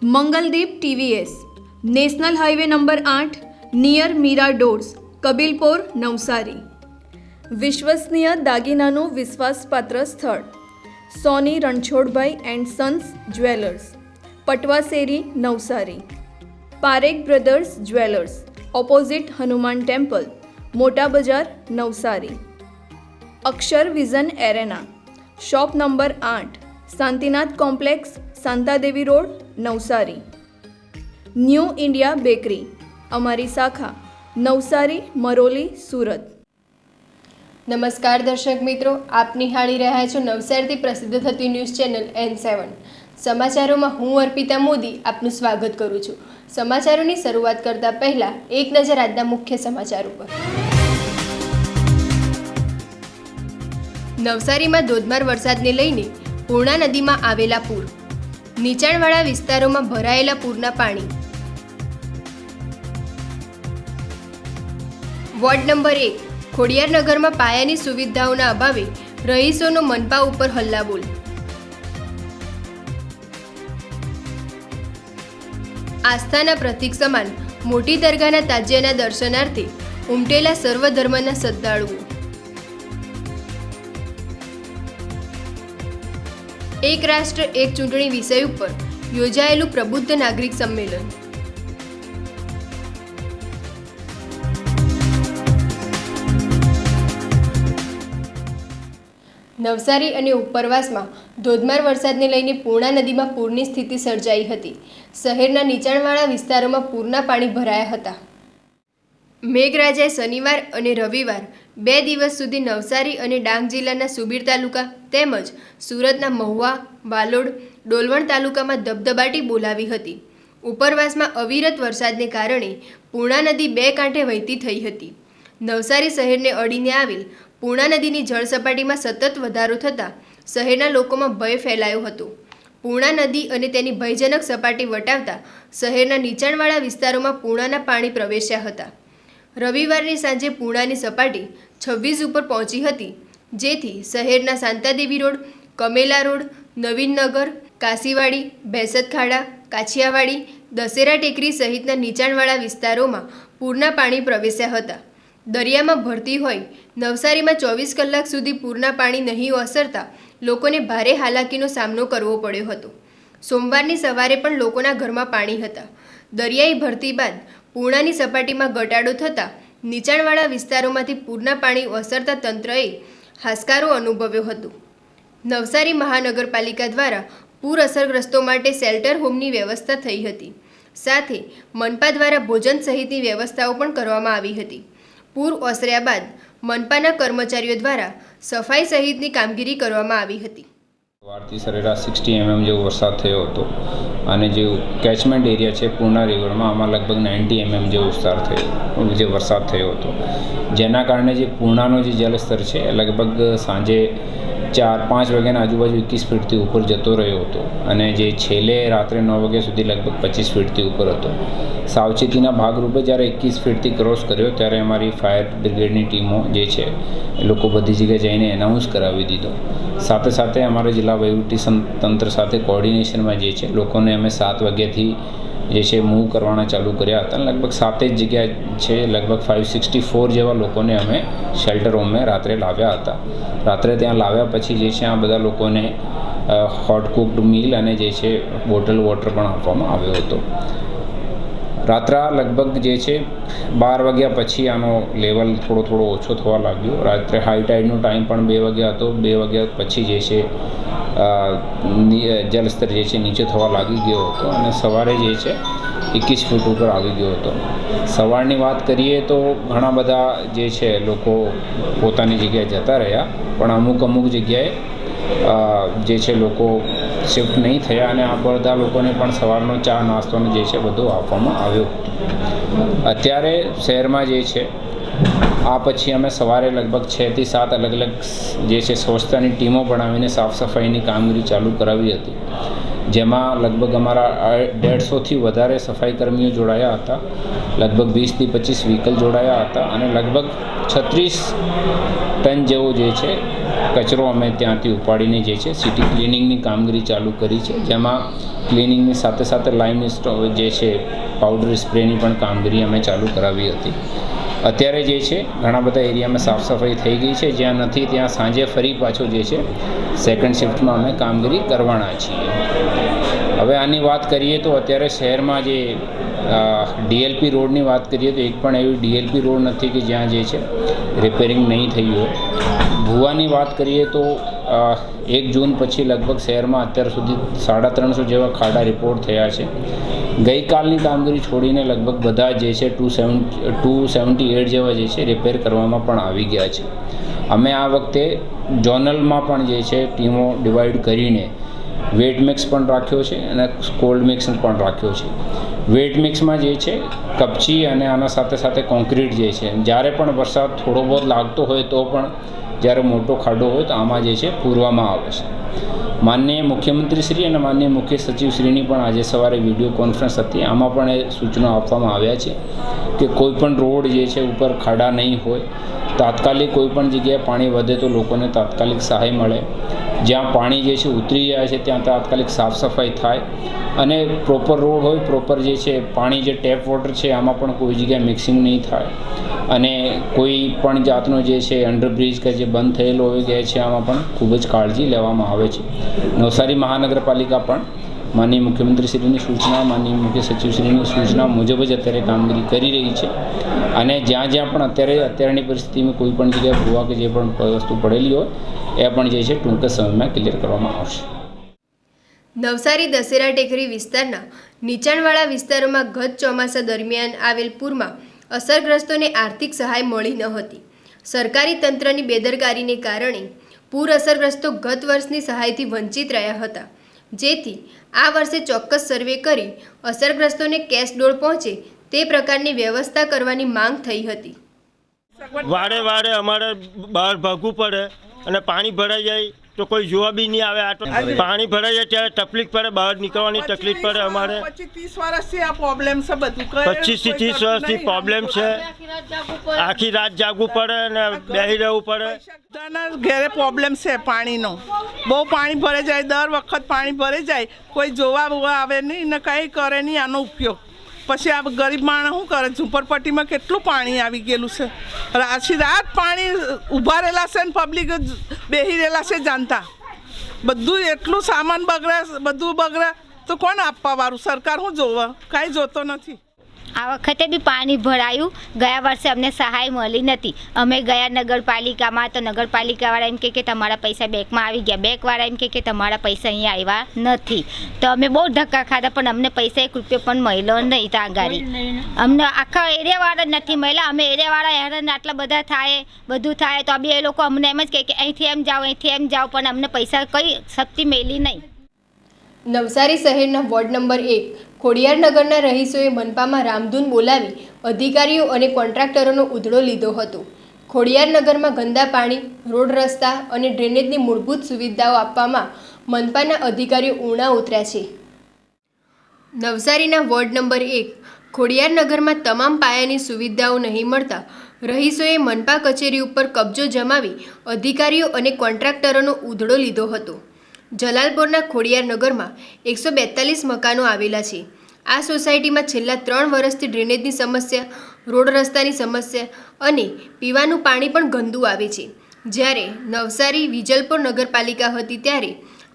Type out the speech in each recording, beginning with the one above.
Mangaldeep TVS, national highway number 8, near Mira doors, Kabilpor, Navsari. વિશ્વસનીય દાગીનાનું વિશ્વાસપાત્ર સ્થળ Soni Ranchhodbhai and sons jewellers, Patvasheri, Navsari. Parekh brothers jewellers, opposite Hanuman temple, Mota Bazar, Navsari. Akshar vision arena, shop number 8, Shantinath complex, Shantadevi road, Navsari. New India bakery, અમારી શાખા નવસારી, મરોલી, સુરત. નમસ્કાર દર્શક મિત્રો, આપ નિહાળી રહ્યા છો નવસારીથી પ્રસિદ્ધ થતી ન્યૂઝ ચેનલ N7. સમાચારોમાં હું અર્પિતા મોદી આપનું સ્વાગત કરું છું. સમાચારોની શરૂઆત કરતા પહેલા એક નજર આજના મુખ્ય સમાચાર ઉપર. નવસારીમાં ધોધમાર વરસાદને લઈને પૂર્ણા નદીમાં આવેલા પૂર, નીચાણવાળા વિસ્તારોમાં ભરાયેલા પૂરના પાણી. વોર્ડ નંબર 1 ખોડિયારનગરમાં પાયાની સુવિધાઓના અભાવે રહીશોનો મનપા ઉપર હલ્લાબોલ. આસ્થાના પ્રતીક સમાન મોટી દરગાહના તાજિયાના દર્શનાર્થે ઉમટેલા સર્વધર્મના શ્રદ્ધાળુઓ. એક રાષ્ટ્ર એક ચૂંટણી વિષય ઉપર યોજાયેલું પ્રબુદ્ધ નાગરિક સંમેલન. નવસારી અને ઉપરવાસમાં ધોધમાર વરસાદને લઈને પૂર્ણા નદીમાં પૂરની સ્થિતિ સર્જાઈ હતી. શહેરના નીચાણવાળા વિસ્તારોમાં પૂરના પાણી ભરાયા હતા. મેઘરાજાએ શનિવાર અને રવિવાર 2 દિવસ સુધી નવસારી અને ડાંગ જિલ્લાના સુબીર તાલુકા તેમજ સુરતના મહુવા, વાલોડ, ડોલવણ તાલુકામાં ધબધબાટી બોલાવી હતી. ઉપરવાસમાં અવિરત વરસાદને કારણે પૂર્ણા નદી 2 કાંઠે વહેતી થઈ હતી. નવસારી શહેરને અડીને આવેલ પૂર્ણા નદીની જળસપાટીમાં સતત વધારો થતાં શહેરના લોકોમાં ભય ફેલાયો હતો. પૂર્ણા નદી અને તેની ભયજનક સપાટી વટાવતા શહેરના નીચાણવાળા વિસ્તારોમાં પૂર્ણાના પાણી પ્રવેશ્યા હતા. રવિવારની સાંજે પૂર્ણાની સપાટી 26 ઉપર પહોંચી હતી, જેથી શહેરના શાંતાદેવી રોડ, કમેલા રોડ, નવીનનગર, કાશીવાડી, ભેંસતખાડા, કાછિયાવાડી, દશેરા ટેકરી સહિતના નીચાણવાળા વિસ્તારોમાં પૂરના પાણી પ્રવેશ્યા હતા. દરિયામાં ભરતી હોય નવસારીમાં 24 કલાક સુધી પૂરના પાણી નહીં ઓસરતા લોકોને ભારે હાલાકીનો સામનો કરવો પડ્યો હતો. સોમવારની સવારે પણ લોકોના ઘરમાં પાણી હતા. દરિયાઈ ભરતી બાદ પૂર્ણાની સપાટીમાં ઘટાડો થતાં નીચાણવાળા વિસ્તારોમાંથી પૂરના પાણી ઓસરતા તંત્રએ હાશકારો અનુભવ્યો હતો. નવસારી મહાનગરપાલિકા દ્વારા પૂર અસરગ્રસ્તો માટે શેલ્ટર હોમની વ્યવસ્થા થઈ હતી. સાથે મનપા દ્વારા ભોજન સહિતની વ્યવસ્થાઓ પણ કરવામાં આવી હતી. પૂર ઓસર્યા બાદ મનપાના કર્મચારીઓ દ્વારા સફાઈ સહિતની કામગીરી કરવામાં આવી હતી. સવારથી સરેરાશ 60 mm જેવો વરસાદ થયો હતો અને જે કેચમેન્ટ એરિયા છે પૂર્ણા રિવરમાં આમાં લગભગ 90 mm જેવો જે વરસાદ થયો હતો, જેના કારણે જે પૂર્ણાનો જે જલસ્તર છે લગભગ સાંજે 4-5 વાગ્યાના આજુબાજુ 21 ફીટથી ઉપર જતો રહ્યો હતો અને જે છેલ્લે રાત્રે 9 વાગ્યા સુધી લગભગ 25 ફીટથી ઉપર હતો. સાવચેતીના ભાગરૂપે જ્યારે 21 ફીટથી ક્રોસ કર્યો ત્યારે અમારી ફાયર બ્રિગેડની ટીમો જે છે એ લોકો બધી જગ્યાએ જઈને એનાઉન્સ કરાવી દીધો. સાથે સાથે અમારા જિલ્લા વહીવટી તંત્ર સાથે કોર્ડિનેશનમાં જે છે લોકોને અમે 7 વાગ્યાથી જે છે મૂવ કરવાના ચાલુ કર્યા હતા. લગભગ 7 જ જગ્યા છે, લગભગ 564 જેવા લોકોને અમે શેલ્ટર હોમમાં રાત્રે લાવ્યા હતા. રાત્રે ત્યાં લાવ્યા પછી જે છે આ બધા લોકોને હોટ કુકડ મીલ અને જે છે બોટલ વોટર પણ આપવામાં આવ્યો હતો. રાત્રે લગભગ જે છે 12 વાગ્યા પછી આનો લેવલ થોડો ઓછો થવા લાગ્યો. રાત્રે હાઈ ટાઈડનો ટાઈમ પણ 2 વાગ્યા હતો. 2 વાગ્યા પછી જે છે જલસ્તર જે છે નીચે થવા લાગી ગયો હતો અને સવારે જે છે 21 ફૂટ ઉપર આવી ગયો હતો. સવારની વાત કરીએ તો ઘણા બધા જે છે લોકો પોતાની જગ્યાએ જતા રહ્યા, પણ અમુક જગ્યાએ જે છે લોકો શિફ્ટ નહીં થયા અને આ બધા લોકોને પણ સવારનો ચા નાસ્તોને જે છે બધું આપવામાં આવ્યો હતો. અત્યારે શહેરમાં જે છે આ પછી અમે સવારે લગભગ 6 થી 7 અલગ અલગ જે છે સ્વચ્છતાની ટીમો બનાવીને સાફ સફાઈની કામગીરી ચાલુ કરાવી હતી. જેમાં લગભગ અમારા 150થી વધારે સફાઈ કર્મીઓ જોડાયા હતા, લગભગ 20થી 25 વ્હીકલ જોડાયા હતા અને લગભગ 36 ટન જેવો જે છે કચરો અમે ત્યાંથી ઉપાડીને જે છે સિટી ક્લિનિંગની કામગીરી ચાલુ કરી છે, જેમાં ક્લિનિંગની સાથે સાથે લાઇમ જે છે પાવડર સ્પ્રેની પણ કામગીરી અમે ચાલુ કરાવી હતી. અત્યારે જે છે ઘણા બધા એરિયામાં સાફ સફાઈ થઈ ગઈ છે, જ્યાં નથી ત્યાં સાંજે ફરી પાછો જે છે સેકન્ડ શિફ્ટમાં અમે કામગીરી કરવાના છીએ. હવે આની વાત કરીએ તો અત્યારે શહેરમાં જે ડીએલપી રોડની વાત કરીએ તો એક પણ એવી ડીએલપી રોડ નથી કે જ્યાં જે છે રિપેરિંગ નહીં થઈ હોય. ભૂવાની વાત કરીએ તો 1 જૂન પછી લગભગ શહેરમાં અત્યાર સુધી 350 જેવા ખાડા રિપોર્ટ થયા છે. ગઈકાલની કામગીરી છોડીને લગભગ બધા જે છે 278 જેવા જે છે રિપેર કરવામાં પણ આવી ગયા છે. અમે આ વખતે ઝોનલમાં પણ જે છે ટીમો ડિવાઈડ કરીને વેટ મિક્સ પણ રાખ્યો છે અને કોલ્ડ મિક્સ પણ રાખ્યો છે. વેટ મિક્સમાં જે છે કપચી અને આના સાથે સાથે કોન્ક્રીટ જે છે જ્યારે પણ વરસાદ થોડો બહુ લાગતો હોય તો પણ જ્યારે મોટો ખાડો હોય તો આમાં જે છે પૂરવામાં આવે છે. માનનીય મુખ્યમંત્રીશ્રી અને માનનીય મુખ્ય સચિવશ્રીની પણ આજે સવારે વિડીયો કોન્ફરન્સ હતી. આમાં પણ એ સૂચનો આપવામાં આવ્યા છે કે કોઈ પણ રોડ જે છે ઉપર ખાડા નહીં હોય, તાત્કાલિક કોઈ પણ જગ્યાએ પાણી વધે તો લોકોને તાત્કાલિક સહાય મળે, જ્યાં પાણી જે છે ઉતરી જાય છે ત્યાં તાત્કાલિક સાફ સફાઈ થાય અને પ્રોપર રોડ હોય, પ્રોપર જે છે પાણી જે ટેપ વોટર છે આમાં પણ કોઈ જગ્યાએ મિક્સિંગ નહીં થાય અને કોઈ પણ જાતનો જે છે અંડરબ્રિજ કે જે બંધ થયેલો હોય ગયા છે આમાં પણ ખૂબ જ કાળજી લેવામાં આવે છે. નવસારી મહાનગરપાલિકા પણ માનનીય મુખ્યમંત્રીશ્રીની સૂચના, માનનીય મુખ્ય સચિવશ્રીની સૂચના મુજબ જ અત્યારે કામગીરી કરી રહી છે અને જ્યાં જ્યાં પણ અત્યારની પરિસ્થિતિમાં કોઈ પણ જગ્યાએ ભૂવા કે જે પણ વસ્તુ પડેલી હોય એ પણ જે છે ટૂંક જ સમયમાં ક્લિયર કરવામાં આવશે. નવસારી દશેરા ટેકરી વિસ્તારના નીચાણવાળા વિસ્તારોમાં ગત ચોમાસા દરમિયાન આવેલ પૂરમાં અસરગ્રસ્તોને આર્થિક સહાય મળી ન હતી. સરકારી તંત્રની બેદરકારીને કારણે પૂર અસરગ્રસ્તો ગત વર્ષની સહાયથી વંચિત રહ્યા હતા, જેથી આ વર્ષે ચોક્કસ સર્વે કરી અસરગ્રસ્તોને કેશ ડોળ પહોંચે તે પ્રકારની વ્યવસ્થા કરવાની માંગ થઈ હતી. વારે વારે અમારે બહાર ભાગવું પડે અને પાણી ભરાઈ જાય તો કોઈ જોવા બી નહીં આવે. પાણી ભરાઈ જાય ત્યારે તકલીફ પડે, બહાર નીકળવાની તકલીફ પડે. અમારે 25-30 વર્ષથી આ પ્રોબ્લેમ છે. બધું 25 થી 30 વર્ષથી પ્રોબ્લેમ છે. આખી રાત જાગવું પડે અને બેસી રહેવું પડે. બધાના ઘરે પ્રોબ્લેમ છે પાણીનો. બહુ પાણી ભરાઈ જાય, દર વખત પાણી ભરાઈ જાય, કોઈ જોવા આવે નહીં ને કંઈ કરે નહીં આનો ઉપયોગ. પછી આ ગરીબ માણસ શું કરે? ઝૂંપડપટ્ટીમાં કેટલું પાણી આવી ગયેલું છે. આખી રાત પાણી ઊભા રહેલા છે ને પબ્લિક બેસી રહેલા છે જાણતા. બધું એટલું સામાન બગડે, બધું બગડે તો કોણ આપવાવાળું? સરકાર શું જોવે? કાંઈ જોતો નથી. આ વખતે બી પાણી ભરાયું. ગયા વર્ષે અમને સહાય મળી નથી. અમે ગયા નગરપાલિકામાં તો નગરપાલિકાવાળા એમ કે તમારા પૈસા બેંકમાં આવી ગયા, બેંકવાળા એમ કે તમારા પૈસા અહીંયા આવ્યા નથી. તો અમે બહુ ધક્કા ખાધા પણ અમને પૈસા 1 રૂપિયો પણ મળ્યો નહીં. ત્યાં ગાડી અમને આખા એરિયાવાળા નથી મળ્યા. અમે એરિયાવાળા હેરાન આટલા બધા થાય, બધું થાય તો બી એ લોકો અમને એમ જ કહે કે અહીંથી એમ જાઓ, અહીંથી એમ જાઓ, પણ અમને પૈસા કંઈ શક્તિ મળી નહીં. નવસારી શહેરના વોર્ડ નંબર 1 ખોડિયારનગરના રહીશોએ મનપામાં રામધૂન બોલાવી અધિકારીઓ અને કોન્ટ્રાક્ટરોનો ઉધડો લીધો હતો. ખોડિયારનગરમાં ગંદા પાણી, રોડ રસ્તા અને ડ્રેનેજની મૂળભૂત સુવિધાઓ આપવામાં મનપાના અધિકારીઓ ઊણા ઉતર્યા છે. નવસારીના વોર્ડ નંબર 1 ખોડિયારનગરમાં તમામ પાયાની સુવિધાઓ નહીં મળતા રહીશોએ મનપા કચેરી ઉપર કબજો જમાવી અધિકારીઓ અને કોન્ટ્રાક્ટરોનો ઉધડો લીધો હતો. જલાલપોરના ખોડિયારનગરમાં 142 મકાનો આવેલા છે. આ સોસાયટીમાં છેલ્લા 3 વર્ષથી ડ્રેનેજની સમસ્યા, રોડ રસ્તાની સમસ્યા અને પીવાનું પાણી પણ ગંદુ આવે છે. જ્યારે નવસારી વિજલપોર નગરપાલિકા હતી ત્યારે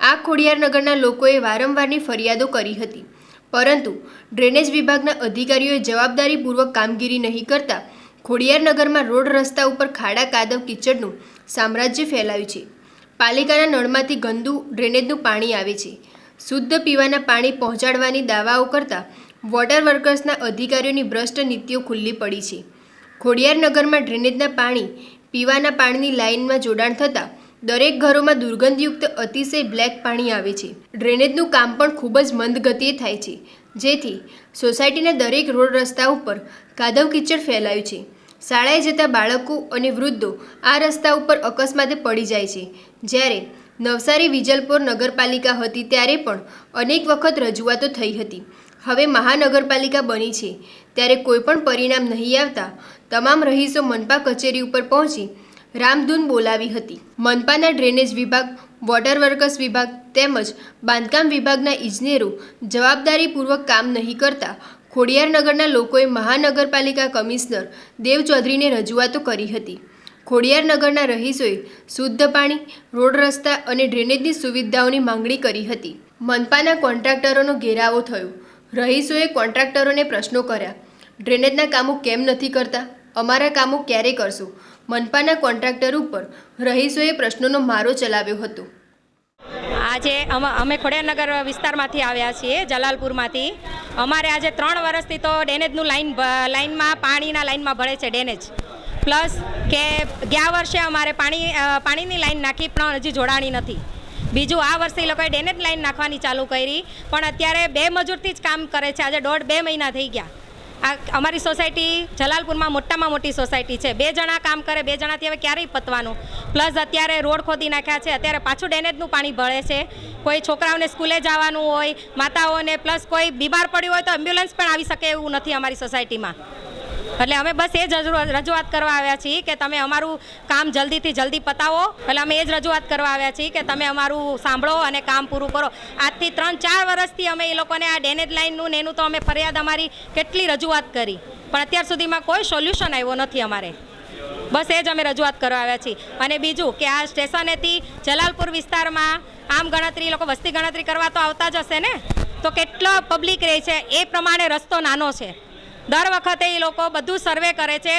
આ ખોડિયારનગરના લોકોએ વારંવારની ફરિયાદો કરી હતી, પરંતુ ડ્રેનેજ વિભાગના અધિકારીઓએ જવાબદારીપૂર્વક કામગીરી નહીં કરતા ખોડિયારનગરમાં રોડ રસ્તા ઉપર ખાડા કાદવ કીચડનું સામ્રાજ્ય ફેલાયું છે. પાલિકાના નળમાંથી ગંદુ ડ્રેનેજનું પાણી આવે છે. શુદ્ધ પીવાના પાણી પહોંચાડવાની દાવાઓ કરતા વોટર વર્કર્સના અધિકારીઓની ભ્રષ્ટ નીતિઓ ખુલ્લી પડી છે. ખોડિયારનગરમાં ડ્રેનેજના પાણી પીવાના પાણીની લાઇનમાં જોડાણ થતાં દરેક ઘરોમાં દુર્ગંધયુક્ત અતિશય બ્લેક પાણી આવે છે. ડ્રેનેજનું કામ પણ ખૂબ જ મંદ ગતિએ થાય છે, જેથી સોસાયટીના દરેક રોડ રસ્તા ઉપર કાદવ કીચડ ફેલાયું છે. શાળાએ જતા બાળકો અને વૃદ્ધો આ રસ્તા ઉપર અકસ્માતે પડી જાય છે, જ્યારે નવસારી વિજલપોર નગરપાલિકા હતી ત્યારે પણ અનેક વખત રજૂઆતો થઈ હતી. હવે મહાનગરપાલિકા બની છે ત્યારે કોઈ પણ પરિણામ નહીં આવતા તમામ રહીશો મનપા કચેરી ઉપર પહોંચી રામધૂન બોલાવી હતી. મનપાના ડ્રેનેજ વિભાગ, વોટર વર્કસ વિભાગ તેમજ બાંધકામ વિભાગના ઇજનેરો જવાબદારીપૂર્વક કામ નહીં કરતા ખોડિયારનગરના લોકોએ મહાનગરપાલિકા કમિશનર દેવ ચૌધરીને રજૂઆતો કરી હતી. ખોડિયારનગરના રહીશોએ શુદ્ધ પાણી, રોડ રસ્તા અને ડ્રેનેજની સુવિધાઓની માંગણી કરી હતી. મનપાના કોન્ટ્રાક્ટરોનો ઘેરાવો થયો. રહીશોએ કોન્ટ્રાક્ટરોને પ્રશ્નો કર્યા. ડ્રેનેજના કામો કેમ નથી કરતા? અમારા કામો ક્યારે કરશો? મનપાના કોન્ટ્રાક્ટર ઉપર રહીશોએ પ્રશ્નોનો મારો ચલાવ્યો હતો. આજે અમે ખોડિયારનગર વિસ્તારમાંથી આવ્યા છીએ, જલાલપુરમાંથી. અમારે આજે 3 વર્ષથી તો ડેનેજનું લાઇનમાં પાણીના લાઇનમાં ભળે છે ડેનેજ. પ્લસ કે ગયા વર્ષે અમારે પાણીની લાઈન નાખી પણ હજી જોડાણી નથી. બીજું આ વર્ષે એ લોકોએ ડેનેજ લાઈન નાખવાની ચાલુ કરી પણ અત્યારે 2 મજૂરથી જ કામ કરે છે. આજે 1.5-2 મહિના થઈ ગયા. આ અમારી સોસાયટી જલાલપુરમાં મોટામાં મોટી સોસાયટી છે. 2 જણા કામ કરે, 2 જણાથી હવે ક્યારેય પતવાનું. પ્લસ અત્યારે રોડ ખોદી નાખ્યા છે. અત્યારે પાછું ડેનેજનું પાણી ભળે છે. કોઈ છોકરાઓને સ્કૂલે જવાનું હોય, માતાઓને, પ્લસ કોઈ બીમાર પડ્યું હોય તો એમ્બ્યુલન્સ પણ આવી શકે એવું નથી અમારી સોસાયટીમાં. એટલે અમે બસ એ જ રજૂઆત કરવા આવ્યા છીએ કે તમે અમારું કામ જલ્દીથી જલ્દી પતાવો. એટલે અમે એ જ રજૂઆત કરવા આવ્યા છીએ કે તમે અમારું સાંભળો અને કામ પૂરું કરો. આજથી 3-4 વર્ષથી અમે એ લોકોને આ ડેનેજ લાઇનનું ને એનું તો અમે ફરિયાદ અમારી કેટલી રજૂઆત કરી પણ અત્યાર સુધીમાં કોઈ સોલ્યુશન આવ્યો નથી અમારે. બસ એ જ અમે રજૂઆત કરવા આવ્યા છીએ. અને બીજું કે આ સ્ટેશનેથી જલાલપુર વિસ્તારમાં આમ ગણતરી, લોકો વસ્તી ગણતરી કરવા તો આવતા જ હશે ને, તો કેટલો પબ્લિક રહે છે એ પ્રમાણે રસ્તો નાનો છે. દર વખતે એ લોકો બધું સર્વે કરે છે,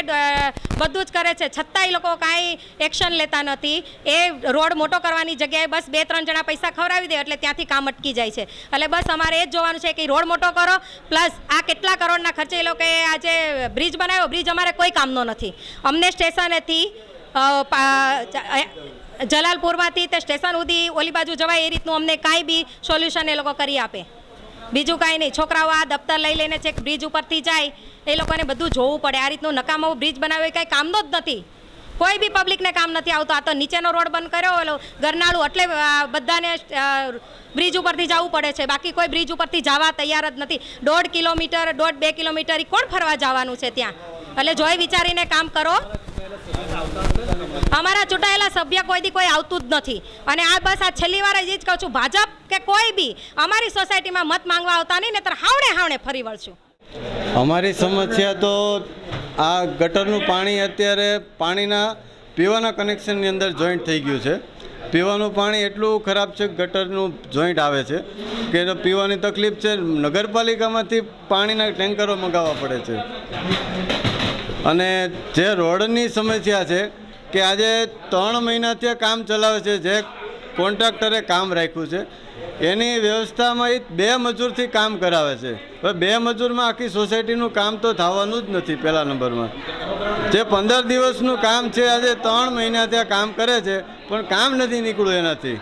બધું જ કરે છે, છતાં એ લોકો કાંઈ એક્શન લેતા નથી. એ રોડ મોટો કરવાની જગ્યાએ બસ 2-3 જણા પૈસા ખવડાવી દે એટલે ત્યાંથી કામ અટકી જાય છે. એટલે બસ અમારે એ જ જોવાનું છે કે રોડ મોટો કરો. પ્લસ આ કેટલા કરોડના ખર્ચે એ લોકોએ આજે બ્રિજ બનાવ્યો, બ્રિજ અમારે કોઈ કામનો નથી. અમને સ્ટેશનેથી જલાલપુરમાંથી તે સ્ટેશન સુધી ઓલી બાજુ જવાય એ રીતનું અમને કાંઈ બી સોલ્યુશન એ લોકો કરી આપે. બીજું કાંઈ નહીં. છોકરાઓ આ દફતર લઈ લઈને છેક બ્રિજ ઉપરથી જાય, એ લોકોને બધું જોવું પડે. આ રીતનું નકામો બ્રિજ બનાવ્યો એ કાંઈ કામનો જ નથી. કોઈ બી પબ્લિકને કામ નથી આવતું. આ તો નીચેનો રોડ બંધ કર્યો ઓલો ગરનાળું, એટલે બધાને બ્રિજ ઉપરથી જવું પડે છે. બાકી કોઈ બ્રિજ ઉપરથી જવા તૈયાર જ નથી. 1.5 કિલોમીટર, 1.5-2 કિલોમીટર એ કોણ ફરવા જવાનું છે ત્યાં? એટલે જોઈ વિચારીને કામ કરો. અમારા ચૂંટાયેલા સભ્ય કોઈ દી કોઈ આવતું જ નથી. અને આ બસ આ છેલ્લી વાર જ કહું છું, ભાજપ કે કોઈ બી અમારી સોસાયટીમાં મત માંગવા આવતા નહીં, નહીતર હાવણે ફરી વળશું. અમારી સમસ્યા તો આ ગટરનું પાણી અત્યારે પાણીના પીવાના કનેક્શનની અંદર જોઈન્ટ થઈ ગયું છે. પીવાનું પાણી એટલું ખરાબ છે, ગટરનું જોઈન્ટ આવે છે કે પીવાની તકલીફ છે. નગરપાલિકામાંથી પાણીના ટેન્કરો મંગાવવા પડે છે. અને જે રોડની સમસ્યા છે કે આજે 3 મહિનાથી કામ ચલાવે છે, જે કોન્ટ્રાક્ટરે કામ રાખ્યું છે એની વ્યવસ્થામાં એ 2 મજૂરથી કામ કરાવે છે. હવે 2 મજૂરમાં આખી સોસાયટીનું કામ તો થવાનું જ નથી. પહેલા નંબરમાં જે 15 દિવસનું કામ છે આજે 3 મહિના ત્યાં કામ કરે છે પણ કામ નથી નીકળ્યું એનાથી.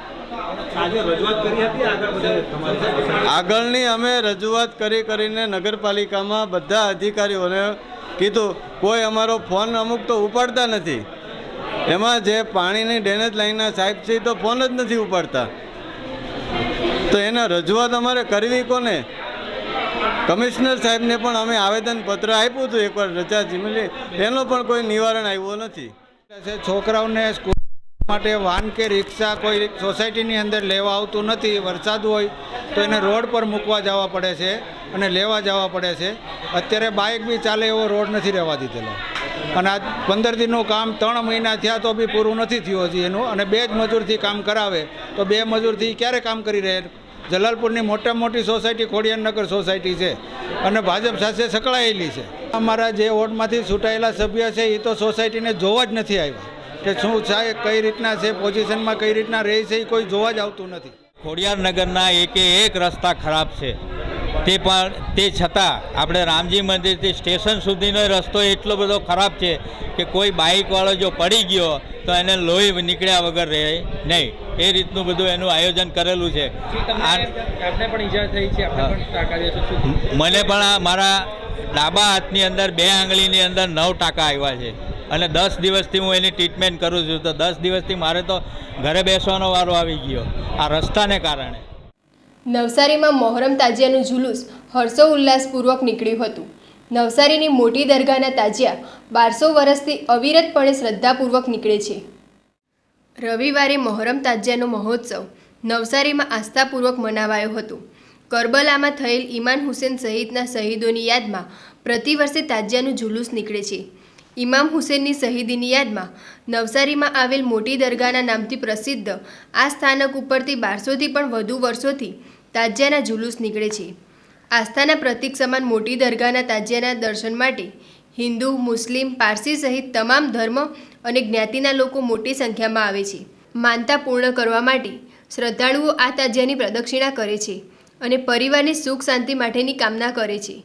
આગળની અમે રજૂઆત કરીને નગરપાલિકામાં બધા અધિકારીઓને કીધું, કોઈ અમારો ફોન અમુક તો ઉપાડતા નથી. એમાં જે પાણીની ડેનેજ લાઈનના સાહેબ છે એ તો ફોન જ નથી ઉપાડતા. તો એના રજૂઆત અમારે કરવી કોને? કમિશનર સાહેબને પણ અમે આવેદનપત્ર આપ્યું હતું એકવાર રજા જીમેલી, એનો પણ કોઈ નિવારણ આવ્યો નથી. છોકરાઓને સ્કૂલ માટે વાન કે રિક્ષા કોઈ સોસાયટીની અંદર લેવા આવતું નથી. વરસાદ હોય તો એને રોડ પર મૂકવા જવા પડે છે અને લેવા જવા પડે છે. અત્યારે બાઇક બી ચાલે એવો રોડ નથી રહેવા દીધેલો. અને આ 15 દિનનું કામ 3 મહિના થયા તો બી પૂરું નથી થયું હજી એનું. અને 2 જ મજૂરથી કામ કરાવે તો 2 મજૂરથી ક્યારે કામ કરી રહે? જલાલપુરની મોટામાં મોટી સોસાયટી ખોડિયારનગર સોસાયટી છે અને ભાજપ સાથે સંકળાયેલી છે. અમારા જે વોર્ડમાંથી ચૂંટાયેલા સભ્ય છે એ તો સોસાયટીને જોવા જ નથી આવ્યા કે શું છે, કઈ રીતના છે, પોઝિશનમાં કઈ રીતના રહે છે, એ કોઈ જોવા જ આવતું નથી. ખોડિયારનગરના એક રસ્તા ખરાબ છે. તે છતાં આપણે રામજી મંદિરથી સ્ટેશન સુધીનો રસ્તો એટલો બધો ખરાબ છે કે કોઈ બાઇકવાળો જો પડી ગયો તો એને લોહી નીકળ્યા વગર રહે નહીં. એ રીતનું બધું એનું આયોજન કરેલું છે. મને પણ મારા ડાબા હાથની અંદર 2 આંગળીની અંદર 9 ટાંકા આવ્યા છે. અને 10 દિવસથી હું એની ટ્રીટમેન્ટ કરું છું. તો 10 દિવસથી મારે તો ઘરે બેસવાનો વારો આવી ગયો આ રસ્તાને કારણે. નવસારીમાં મોહરમ તાજિયાનું જુલુસ હર્ષોલ્લાસપૂર્વક નીકળ્યું હતું. નવસારીની મોટી દરગાહના તાજિયા 1200 વર્ષથી અવિરતપણે શ્રદ્ધાપૂર્વક નીકળે છે. રવિવારે મોહરમ તાજિયાનો મહોત્સવ નવસારીમાં આસ્થાપૂર્વક મનાવાયો હતો. કરબલામાં થયેલ ઇમામ હુસેન સહિતના શહીદોની યાદમાં પ્રતિવર્ષે તાજિયાનું જુલુસ નીકળે છે. ઇમામ હુસેનની શહીદીની યાદમાં નવસારીમાં આવેલ મોટી દરગાહના નામથી પ્રસિદ્ધ આ સ્થાનક ઉપરથી 1200થી પણ વધુ વર્ષોથી તાજિયાના જુલુસ નીકળે છે. આસ્થાના પ્રતીક સમાન મોટી દરગાહના તાજિયાના દર્શન માટે હિન્દુ, મુસ્લિમ, પારસી સહિત તમામ ધર્મ અને જ્ઞાતિના લોકો મોટી સંખ્યામાં આવે છે. માનતા પૂર્ણ કરવા માટે શ્રદ્ધાળુઓ આ તાજિયાની પ્રદક્ષિણા કરે છે અને પરિવારની સુખ શાંતિ માટેની કામના કરે છે.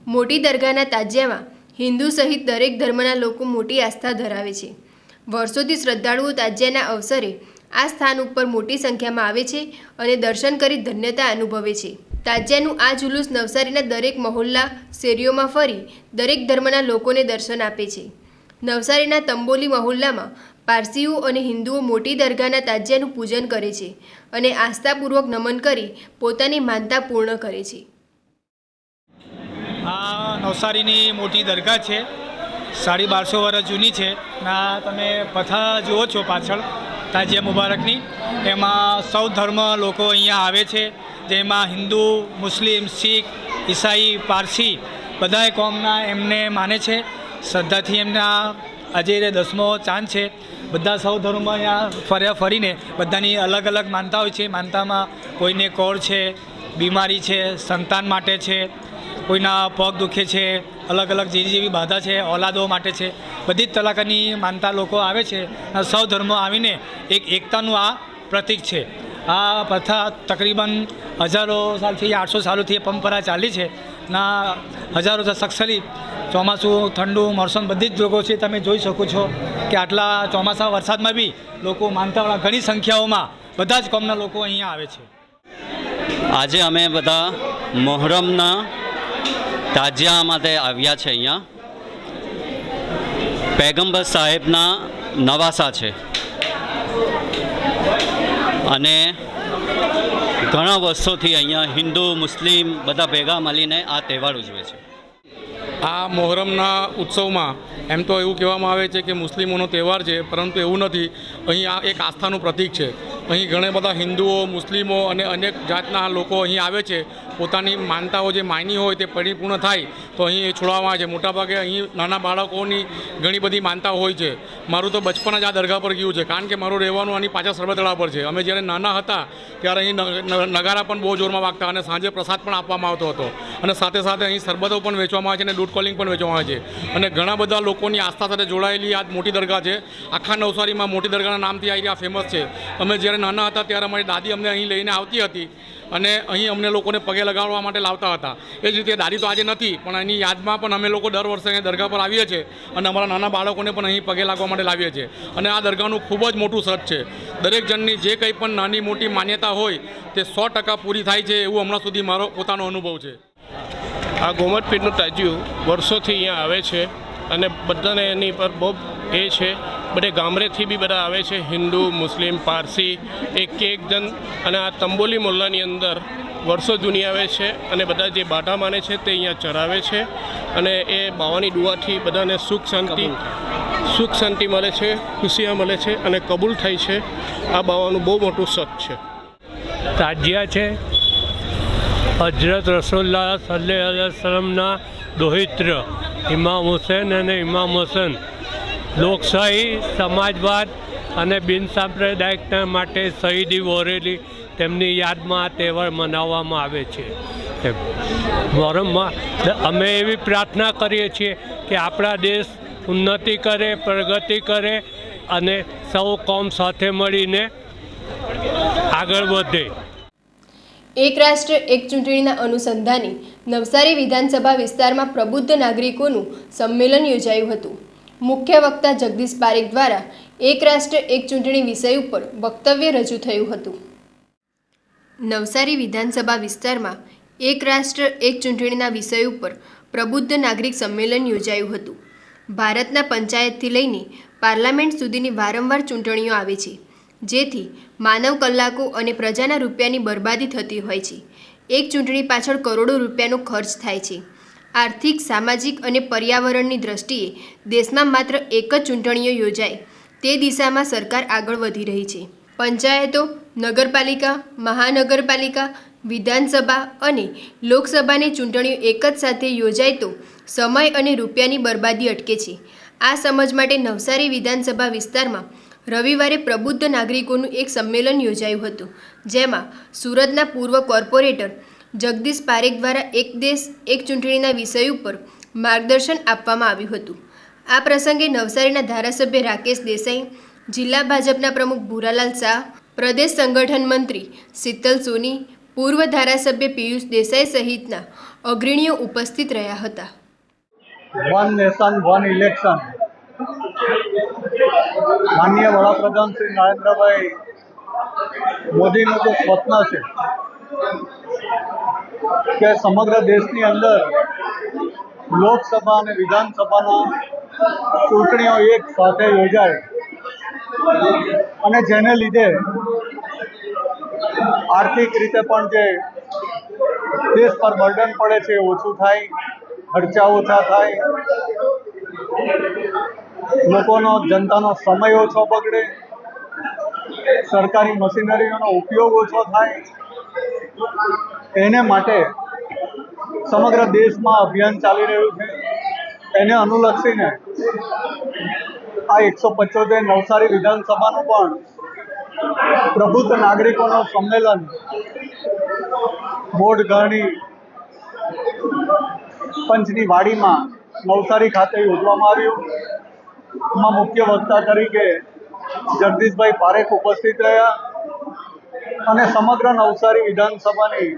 મોટી દરગાહના તાજિયામાં હિન્દુ સહિત દરેક ધર્મના લોકો મોટી આસ્થા ધરાવે છે. વર્ષોથી શ્રદ્ધાળુઓ તાજિયાના અવસરે આ સ્થાન ઉપર મોટી સંખ્યામાં આવે છે અને દર્શન કરી ધન્યતા અનુભવે છે. તાજિયાનું આ જુલુસ નવસારીના દરેક મહોલ્લા શેરીઓમાં ફરી દરેક ધર્મના લોકોને દર્શન આપે છે. નવસારીના તંબોલી મહોલ્લામાં પારસીઓ અને હિન્દુઓ મોટી દરગાહના તાજિયાનું પૂજન કરે છે અને આસ્થાપૂર્વક નમન કરી પોતાની માનતા પૂર્ણ કરે છે. આ નવસારીની મોટી દરગાહ છે, 1250 વર્ષ જૂની છે. ના તમે પથા જુઓ છો પાછળ તાજિયા મુબારકની, એમાં સૌ ધર્મ લોકો અહીંયા આવે છે, જેમાં હિન્દુ, મુસ્લિમ, શીખ, ઈસાઈ, પારસી બધાએ કોમના એમને માને છે. શ્રદ્ધાથી એમના આજે 10મો ચાંદ છે. બધા સૌ ધર્મ અહીંયા ફરીને બધાની અલગ અલગ માનતા હોય છે. માનતામાં કોઈને કોળ છે, બીમારી છે, સંતાન માટે છે, કોઈના પગ દુખે છે, અલગ અલગ જેવી બાધા છે, ઓલાદો માટે છે, બધી જ તલાકાની માનતા લોકો આવે છે. સૌ ધર્મો આવીને એક એકતાનું આ પ્રતીક છે. આ પ્રથા તકરીબન હજારો સાલથી 800 સાલોથી એ પરંપરા ચાલી છે. ના હજારો સક્સરી ચોમાસું, ઠંડુ, મોસમ બધી જ લોકો છે. તમે જોઈ શકો છો કે આટલા ચોમાસા વરસાદમાં બી લોકો માનતાવાળા ઘણી સંખ્યાઓમાં બધા જ કોમના લોકો અહીંયા આવે છે. આજે અમે બધા મોહરમના તાજિયા માટે આવ્યા છે. અહીંયા પૈગંબર સાહેબના નવાસા છે અને ઘણા વર્ષોથી અહીંયા હિન્દુ, મુસ્લિમ બધા ભેગા મળીને આ તહેવાર ઉજવે છે. આ મોહરમના ઉત્સવમાં એમ તો એવું કહેવામાં આવે છે કે મુસ્લિમોનો તહેવાર છે, પરંતુ એવું નથી. અહીં આ એક આસ્થાનું પ્રતીક છે. અહીં ઘણા બધા હિન્દુઓ, મુસ્લિમો અને અનેક જાતના લોકો અહીં આવે છે. પોતાની માનતાઓ જે માની હોય તે પરિપૂર્ણ થાય તો અહીં એ છોડવામાં આવે છે. મોટાભાગે અહીં નાના બાળકોની ઘણી બધી માનતાઓ હોય છે. મારું તો બચપન જ આ દરગાહ પર ગયું છે, કારણ કે મારું રહેવાનું આની પાછળ સરબત તળાવ પર છે. અમે જ્યારે નાના હતા ત્યારે અહીં નગારા પણ બહુ જોરમાં વાગતા અને સાંજે પ્રસાદ પણ આપવામાં આવતો હતો અને સાથે સાથે અહીં સરબતો પણ વેચવામાં આવે છે અને દૂધ કોલિંગ પણ વેચવામાં આવે છે. અને ઘણા બધા લોકોની આસ્થા સાથે જોડાયેલી આ મોટી દરગાહ છે. આખા નવસારીમાં મોટી દરગાહના નામથી આ ફેમસ છે. અમે જ્યારે નાના હતા ત્યારે અમારી દાદી અમને અહીં લઈને આવતી હતી અને અહીં અમને લોકોને પગે લગાડવા માટે લાવતા હતા. એ જ રીતે દાદી તો આજે નથી, પણ એની યાદમાં પણ અમે લોકો દર વર્ષે અહીં દરગાહ પર આવીએ છીએ અને અમારા નાના બાળકોને પણ અહીં પગે લાગવા માટે લાવીએ છીએ. અને આ દરગાહનું ખૂબ જ મોટું સત છે. દરેક જણની જે કંઈ પણ નાની મોટી માન્યતા હોય તે 100% પૂરી થાય છે, એવું હમણાં સુધી મારો પોતાનો અનુભવ છે. આ ગોમત પીરનું તાજિયું વર્ષોથી અહીંયા આવે છે અને બધાને એની પર બહુ એ છે. બધે ગામડેથી બી બધા આવે છે, હિન્દુ, મુસ્લિમ, પારસી, એક જણ. અને આ તંબોલી મોહલ્લાની અંદર વર્ષો જૂની આવે છે અને બધા જે બાધા માને છે તે અહીંયા ચડાવે છે અને એ બાવાની દુઆથી બધાને સુખ શાંતિ મળે છે, ખુશિયા મળે છે અને કબૂલ થાય છે. આ બાવાનું બહુ મોટું સત છે. તાજિયા છે હજરત રસુલ્લાહ સલ્લલ્લાહુ અલૈહિ વસલ્લમના દોહિત્ર ઇમામ હુસૈન અને ઇમામ હસન લોકશાહી, સમાજવાદ અને બિનસાંપ્રદાયિકતા માટે શહીદી વહોરેલી તેમની યાદમાં આ તહેવાર મનાવવામાં આવે છે. મોહરમમાં અમે એવી પ્રાર્થના કરીએ છીએ કે આપણા દેશ ઉન્નતિ કરે, પ્રગતિ કરે અને સૌ કોમ સાથે મળીને આગળ વધે. એક રાષ્ટ્ર એક ચૂંટણીના અનુસંધાને નવસારી વિધાનસભા વિસ્તારમાં પ્રબુદ્ધ નાગરિકોનું સંમેલન યોજાયું હતું. મુખ્ય વક્તા જગદીશ પારેખ દ્વારા એક રાષ્ટ્ર એક ચૂંટણી વિષય ઉપર વક્તવ્ય રજૂ થયું હતું. નવસારી વિધાનસભા વિસ્તારમાં એક રાષ્ટ્ર એક ચૂંટણીના વિષય ઉપર પ્રબુદ્ધ નાગરિક સંમેલન યોજાયું હતું. ભારતના પંચાયતથી લઈને પાર્લામેન્ટ સુધીની વારંવાર ચૂંટણીઓ આવે છે, જેથી માનવ કલાકો અને પ્રજાના રૂપિયાની બરબાદી થતી હોય છે. એક ચૂંટણી પાછળ કરોડો રૂપિયાનો ખર્ચ થાય છે. આર્થિક, સામાજિક અને પર્યાવરણની દ્રષ્ટિએ દેશમાં માત્ર એક જ ચૂંટણીઓ યોજાય તે દિશામાં સરકાર આગળ વધી રહી છે. પંચાયતો, નગરપાલિકા, મહાનગરપાલિકા, વિધાનસભા અને લોકસભાની ચૂંટણીઓ એક જ સાથે યોજાય તો સમય અને રૂપિયાની બરબાદી અટકે છે. આ સમજ માટે નવસારી વિધાનસભા વિસ્તારમાં રવિવારે પ્રબુદ્ધ નાગરિકોનું એક સંમેલન યોજાયું હતું, જેમાં સુરતના પૂર્વ કોર્પોરેટર જગદીશ પારેખ દ્વારા એક દેશ એક ચૂંટણીના વિષય ઉપર માર્ગદર્શન આપવામાં આવ્યું હતું. આ પ્રસંગે નવસારીના ધારાસભ્ય રાકેશ દેસાઈ, જિલ્લા ભાજપના પ્રમુખ ભૂરાલાલ શાહ, પ્રદેશ સંગઠન મંત્રી શીતલ સોની, પૂર્વ ધારાસભ્ય પિયુષ દેસાઈ સહિતના અગ્રણીઓ ઉપસ્થિત રહ્યા હતા. વન નેશન વન ઇલેક્શન માનનીય વડાપ્રધાન શ્રી નરેન્દ્રભાઈ મોદીનું જે સ્વપ્ન છે કે સમગ્ર દેશની અંદર લોકસભા અને વિધાનસભાના ચૂંટણીઓ એક સાથે યોજાય અને જેને લીધે આર્થિક રીતે પણ જે દેશ પર બર્ડન પડે છે ઓછું થાય, ખર્ચા ઓછા થાય, લોકોનો જનતાનો સમય ઓછો બગડે, સરકારી મશીનરીઓનો ઉપયોગ ઓછો થાય, એને માટે સમગ્ર દેશમાં અભિયાન ચાલી રહ્યું છે. એને અનુલક્ષીને આ 175 નવસારી વિધાનસભાનું પણ પ્રબુદ્ધ નાગરિકોનો સંમેલન બોર્ડ ગરણી પંચની વાડીમાં નવસારી ખાતે યોજવામાં આવ્યું. માં મુખ્ય વક્તા તરીકે જગદીશભાઈ પારેખ ઉપસ્થિત રહ્યા અને સમગ્ર નવસારી વિધાનસભાની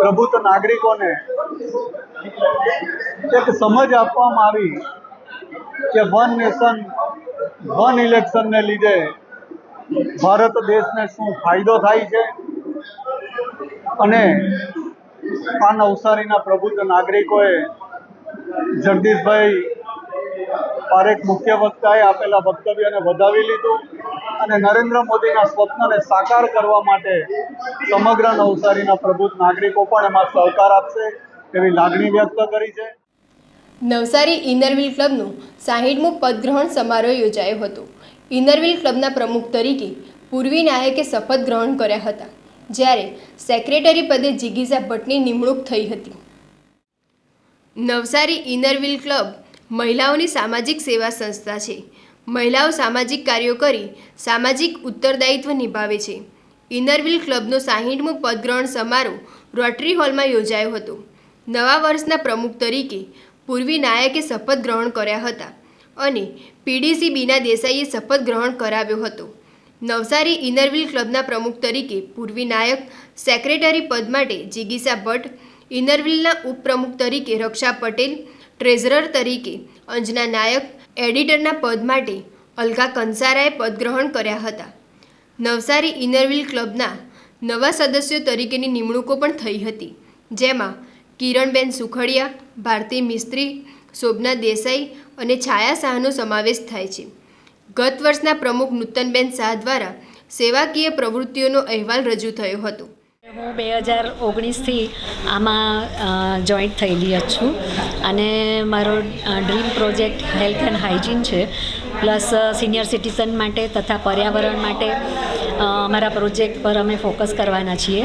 પ્રબુદ્ધ નાગરિકોને એક સમજ આપવામાં આવી કે વન નેશન વન ઇલેક્શનને લીધે ભારત દેશને શું ફાયદો થાય છે અને આ નવસારીના પ્રબુદ્ધ નાગરિકોએ જગદીશભાઈ પારેખ મુખ્ય વક્તાએ આપેલા વક્તવ્યને વધાવી લીધું અને નરેન્દ્ર મોદીના સ્વપ્નને સાકાર કરવા માટે સમગ્ર નવસારીના પ્રબુદ્ધ નાગરિકો પણ એમાં સહકાર આપશે એવી લાગણી વ્યક્ત કરી છે. નવસારી ઇનરવ્હીલ ક્લબનું 60મું પદગ્રહણ સમારોહ યોજાયો હતો. ઇનરવ્હીલ ક્લબના પ્રમુખ તરીકે પૂર્વી નાયકે શપથ ગ્રહણ કર્યા હતા, જ્યારે સેક્રેટરી પદે જિગીઝા ભટ્ટની નિમણૂક થઈ હતી. નવસારી ઇનરવ્હીલ ક્લબ મહિલાઓની સામાજિક સેવા સંસ્થા છે. મહિલાઓ સામાજિક કાર્યો કરી સામાજિક ઉત્તરદાયિત્વ નિભાવે છે. ઇનરવ્હીલ ક્લબનો 60મું પદગ્રહણ સમારોહ રોટરી હોલમાં યોજાયો હતો. નવા વર્ષના પ્રમુખ તરીકે પૂર્વી નાયકે શપથ ગ્રહણ કર્યા હતા અને પીડીસી બીના દેસાઈએ શપથ ગ્રહણ કરાવ્યો હતો. નવસારી ઇનરવ્હીલ ક્લબના પ્રમુખ તરીકે પૂર્વી નાયક, સેક્રેટરી પદ માટે જિગીસા ભટ્ટ, ઇનરવ્હીલના ઉપપ્રમુખ તરીકે રક્ષા પટેલ, ટ્રેઝરર તરીકે અંજના નાયક, એડિટરના પદ માટે અલકા કંસારાએ પદગ્રહણ કર્યા હતા. નવસારી ઇનરવ્હીલ ક્લબના નવા સદસ્યો તરીકેની નિમણૂકો પણ થઈ હતી, જેમાં કિરણબેન સુખડિયા, ભારતી મિસ્ત્રી, શોભના દેસાઈ અને છાયા શાહનો સમાવેશ થાય છે. ગત વર્ષના પ્રમુખ નૂતનબેન શાહ દ્વારા સેવાકીય પ્રવૃત્તિઓનો અહેવાલ રજૂ થયો હતો. હું 2019થી આમાં જોઈન્ટ થયેલી છું અને મારો dream project health and hygiene છે, પ્લસ સિનિયર સિટીઝન માટે તથા પર્યાવરણ માટે અમારા પ્રોજેક્ટ પર અમે ફોકસ કરવાના છીએ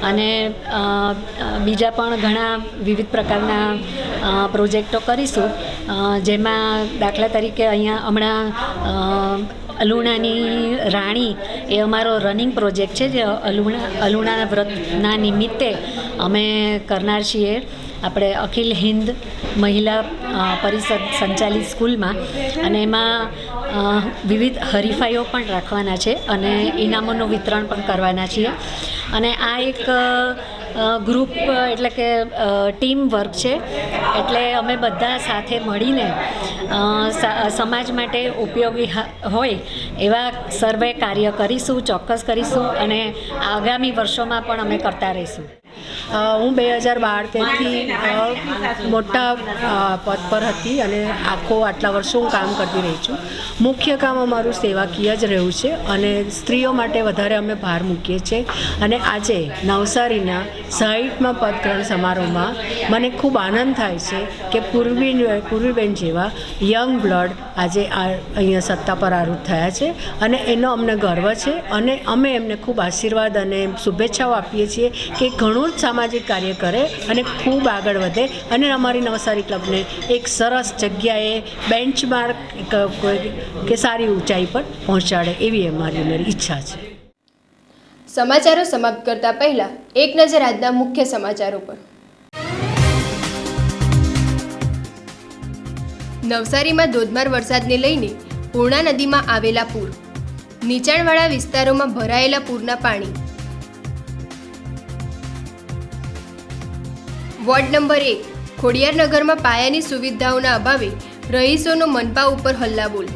અને બીજા પણ ઘણા વિવિધ પ્રકારના પ્રોજેક્ટો કરીશું, જેમાં દાખલા તરીકે અહીંયા હમણાં અલુણાની રાણી એ અમારો રનિંગ પ્રોજેક્ટ છે, જે અલુણા વ્રતના નિમિત્તે અમે કરનાર છીએ. આપણે અખિલ હિન્દ મહિલા પરિષદ સંચાલિત સ્કૂલમાં, અને એમાં વિવિધ હરીફાઈઓ પણ રાખવાના છે અને ઇનામોનું વિતરણ પણ કરવાના છીએ. અને આ એક ગ્રુપ એટલે કે ટીમ વર્ક છે, એટલે અમે બધા સાથે મળીને સમાજ માટે ઉપયોગી હોય એવા સર્વે કાર્ય કરીશું, ચોક્કસ કરીશું અને આગામી વર્ષોમાં પણ અમે કરતા રહીશું. હું 2012-13 મોટા પદ પર હતી અને આટલા વર્ષો હું કામ કરતી રહી છું. મુખ્ય કામ અમારું સેવાકીય જ રહ્યું છે અને સ્ત્રીઓ માટે વધારે અમે ભાર મૂકીએ છીએ. અને આજે નવસારીના 60મા પદગ્રહણ સમારોહમાં મને ખૂબ આનંદ થાય છે કે પૂર્વીબેન જેવા યંગ બ્લડ આજે અહીંયા સત્તા પર આરૂઢ થયા છે અને એનો અમને ગર્વ છે અને અમે એમને ખૂબ આશીર્વાદ અને શુભેચ્છાઓ આપીએ છીએ કે ઘણું જ સામાજિક કાર્ય કરે અને ખૂબ આગળ વધે અને અમારી નવસારી ક્લબને એક સરસ જગ્યાએ બેન્ચમાર્ક કે સારી ઊંચાઈ પર પહોંચાડે એવી અમારી ઈચ્છા છે. સમાચારો સમાપ્ત કરતા પહેલા એક નજર આજના મુખ્ય સમાચારો પર. નવસારીમાં ધોધમાર વરસાદને લઈને પૂર્ણા નદીમાં આવેલા પૂર, નીચાણવાળા વિસ્તારોમાં ભરાયેલા પૂરના પાણી. વોર્ડ નંબર 1 ખોડિયારનગરમાં પાયાની સુવિધાઓના અભાવે રહીશોનો મનપા ઉપર હલ્લાબોલ.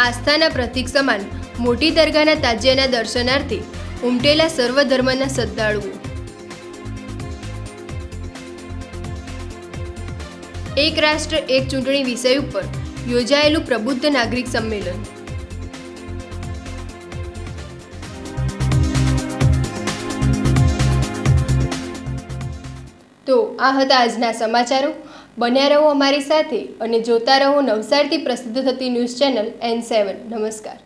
આસ્થાના પ્રતીક સમાન મોટી દરગાહના તાજિયાના દર્શનાર્થે ઉમટેલા સર્વધર્મના શ્રદ્ધાળુઓ. એક રાષ્ટ્ર એક ચૂંટણી વિષય ઉપર યોજાયેલું પ્રબુદ્ધ નાગરિક સંમેલન. તો આ હતા આજના સમાચારો. બન્યા રહો અમારી સાથે અને જોતા રહો નવસારીથી પ્રસિદ્ધ થતી ન્યૂઝ ચેનલ N7. નમસ્કાર.